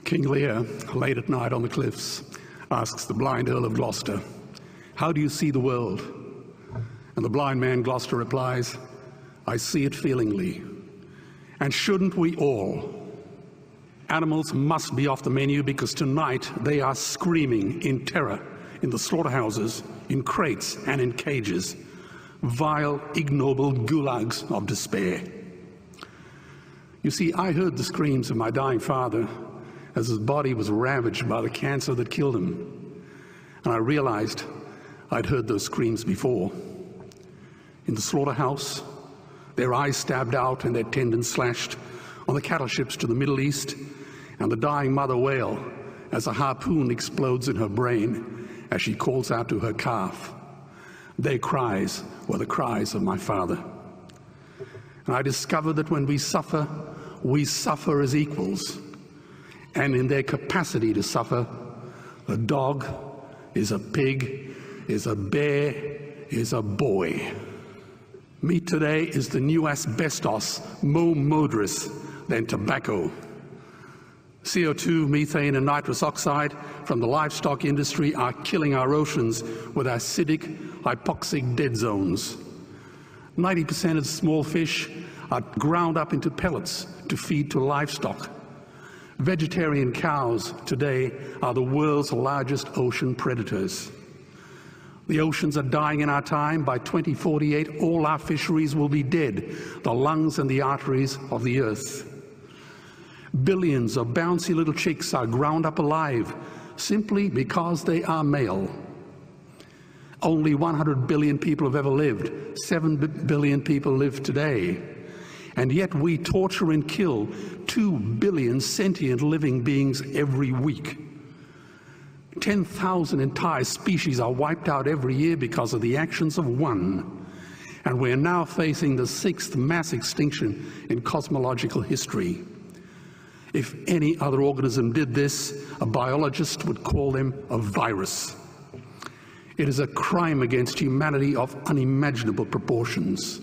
King Lear, late at night on the cliffs, asks the blind Earl of Gloucester, "How do you see the world?" And the blind man Gloucester replies, "I see it feelingly. And shouldn't we all? Animals must be off the menu because tonight they are screaming in terror in the slaughterhouses, in crates and in cages, vile, ignoble gulags of despair." You see, I heard the screams of my dying father as his body was ravaged by the cancer that killed him. And I realized I'd heard those screams before. In the slaughterhouse, their eyes stabbed out and their tendons slashed, on the cattle ships to the Middle East, and the dying mother wail as a harpoon explodes in her brain as she calls out to her calf. Their cries were the cries of my father. And I discovered that when we suffer as equals. And in their capacity to suffer, a dog is a pig, is a bear, is a boy. Meat today is the new asbestos, more murderous than tobacco. CO2, methane and nitrous oxide from the livestock industry are killing our oceans with acidic, hypoxic dead zones. 90% of small fish are ground up into pellets to feed to livestock. Vegetarian cows today are the world's largest ocean predators. The oceans are dying in our time. By 2048, all our fisheries will be dead, the lungs and the arteries of the earth. Billions of bouncy little chicks are ground up alive simply because they are male. Only 100 billion people have ever lived. 7 billion people live today. And yet we torture and kill 2 billion sentient living beings every week. 10,000 entire species are wiped out every year because of the actions of one. And we're now facing the 6th mass extinction in cosmological history. If any other organism did this, a biologist would call them a virus. It is a crime against humanity of unimaginable proportions.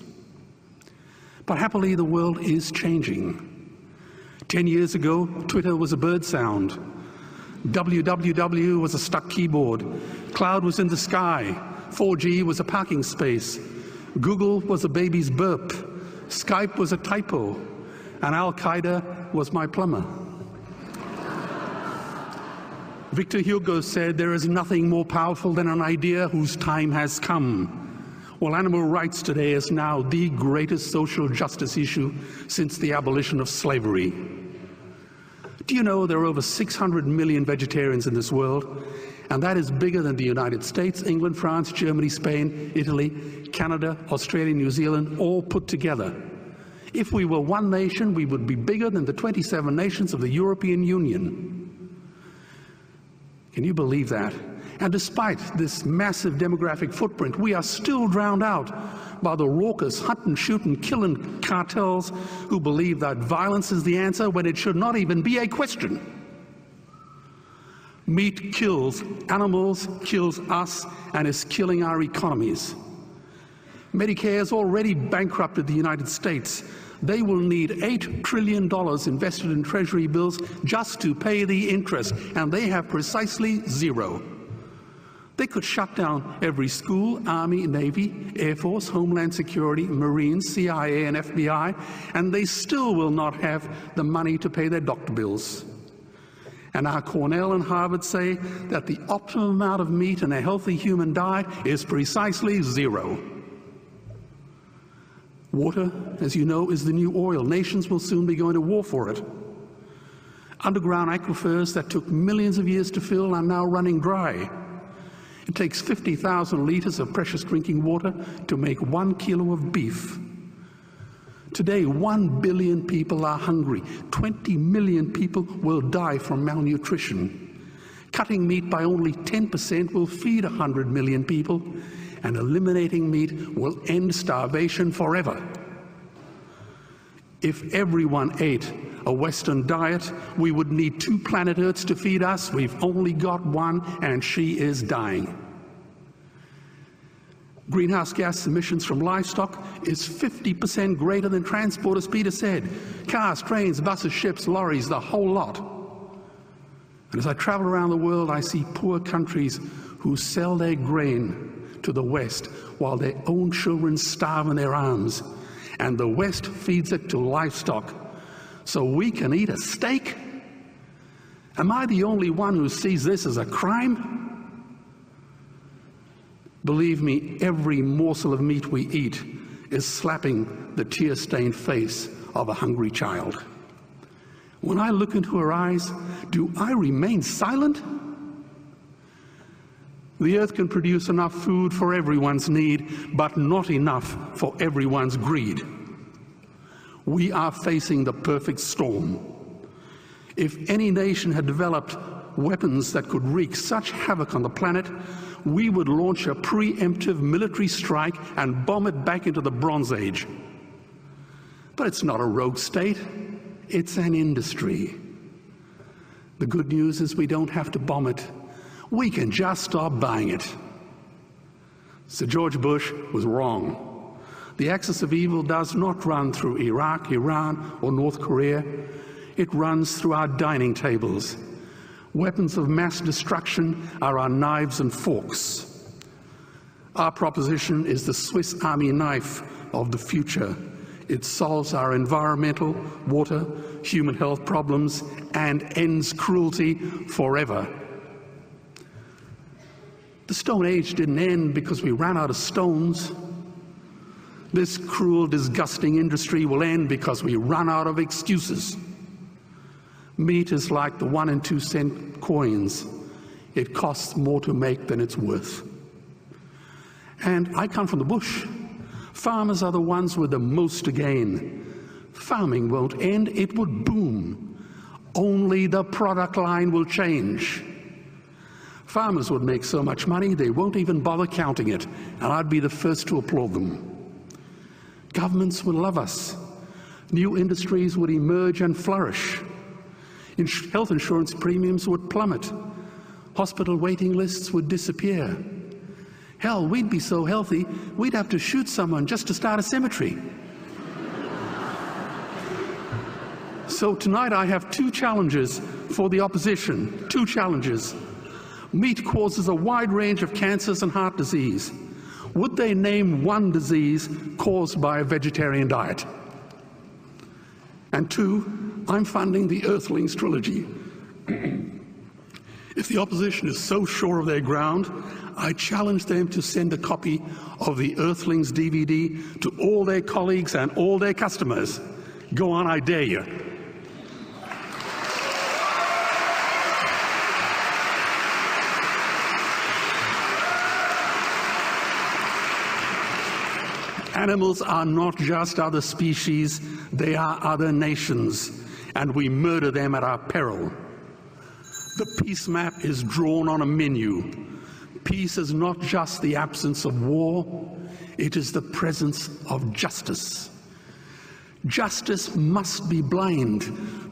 But happily, the world is changing. 10 years ago, Twitter was a bird sound. www was a stuck keyboard. Cloud was in the sky. 4G was a parking space. Google was a baby's burp. Skype was a typo. And Al-Qaeda was my plumber. Victor Hugo said, "There is nothing more powerful than an idea whose time has come." Well, animal rights today is now the greatest social justice issue since the abolition of slavery. Do you know there are over 600 million vegetarians in this world? And that is bigger than the United States, England, France, Germany, Spain, Italy, Canada, Australia, New Zealand, all put together. If we were one nation, we would be bigger than the 27 nations of the European Union. Can you believe that? And despite this massive demographic footprint, we are still drowned out by the raucous hunt and shoot and kill and cartels who believe that violence is the answer when it should not even be a question. Meat kills animals, kills us, and is killing our economies. Medicare has already bankrupted the United States. They will need $8 trillion invested in Treasury bills just to pay the interest, and they have precisely zero. They could shut down every school, Army, Navy, Air Force, Homeland Security, Marines, CIA, and FBI, and they still will not have the money to pay their doctor bills. And our Cornell and Harvard say that the optimum amount of meat in a healthy human diet is precisely zero. Water, as you know, is the new oil. Nations will soon be going to war for it. Underground aquifers that took millions of years to fill are now running dry. It takes 50,000 liters of precious drinking water to make 1 kilo of beef. Today, 1 billion people are hungry. 20 million people will die from malnutrition. Cutting meat by only 10% will feed 100 million people, and eliminating meat will end starvation forever. If everyone ate a Western diet, we would need 2 planet Earths to feed us. We've only got one, and she is dying. Greenhouse gas emissions from livestock is 50% greater than transport, as Peter said. Cars, trains, buses, ships, lorries, the whole lot. And as I travel around the world, I see poor countries who sell their grain to the West while their own children starve in their arms. And the West feeds it to livestock so we can eat a steak? Am I the only one who sees this as a crime? Believe me, every morsel of meat we eat is slapping the tear-stained face of a hungry child. When I look into her eyes, do I remain silent? The earth can produce enough food for everyone's need, but not enough for everyone's greed. We are facing the perfect storm. If any nation had developed weapons that could wreak such havoc on the planet, we would launch a preemptive military strike and bomb it back into the Bronze Age. But it's not a rogue state, it's an industry. The good news is we don't have to bomb it. We can just stop buying it. Sir George Bush was wrong. The axis of evil does not run through Iraq, Iran, or North Korea. It runs through our dining tables. Weapons of mass destruction are our knives and forks. Our proposition is the Swiss Army knife of the future. It solves our environmental, water, human health problems and ends cruelty forever. The Stone Age didn't end because we ran out of stones. This cruel, disgusting industry will end because we run out of excuses. Meat is like the 1 and 2 cent coins. It costs more to make than it's worth. And I come from the bush. Farmers are the ones with the most to gain. Farming won't end, it would boom. Only the product line will change. Farmers would make so much money they won't even bother counting it, and I'd be the first to applaud them. Governments would love us. New industries would emerge and flourish. Health insurance premiums would plummet. Hospital waiting lists would disappear. Hell, we'd be so healthy, we'd have to shoot someone just to start a cemetery. So tonight I have 2 challenges for the opposition. 2 challenges. Meat causes a wide range of cancers and heart disease. Would they name one disease caused by a vegetarian diet? And 2, I'm funding the Earthlings trilogy. If the opposition is so sure of their ground, I challenge them to send a copy of the Earthlings DVD to all their colleagues and all their customers. Go on, I dare you. Animals are not just other species, they are other nations, and we murder them at our peril. The peace map is drawn on a menu. Peace is not just the absence of war, it is the presence of justice. Justice must be blind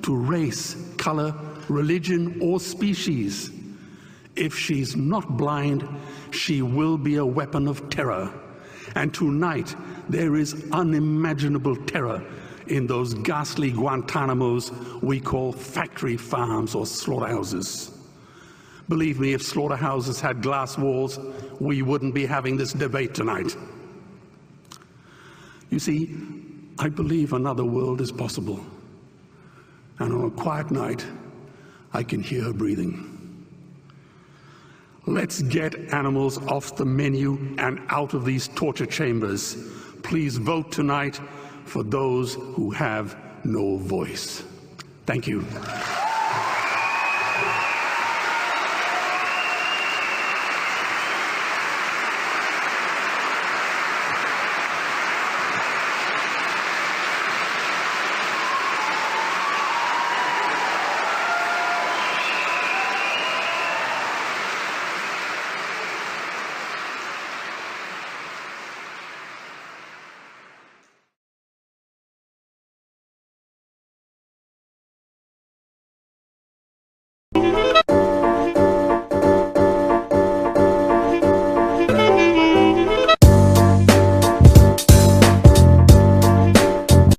to race, color, religion, or species. If she's not blind, she will be a weapon of terror. And tonight, there is unimaginable terror in those ghastly Guantanamos we call factory farms or slaughterhouses. Believe me, if slaughterhouses had glass walls, we wouldn't be having this debate tonight. You see, I believe another world is possible. And on a quiet night, I can hear her breathing. Let's get animals off the menu and out of these torture chambers. Please vote tonight for those who have no voice. Thank you.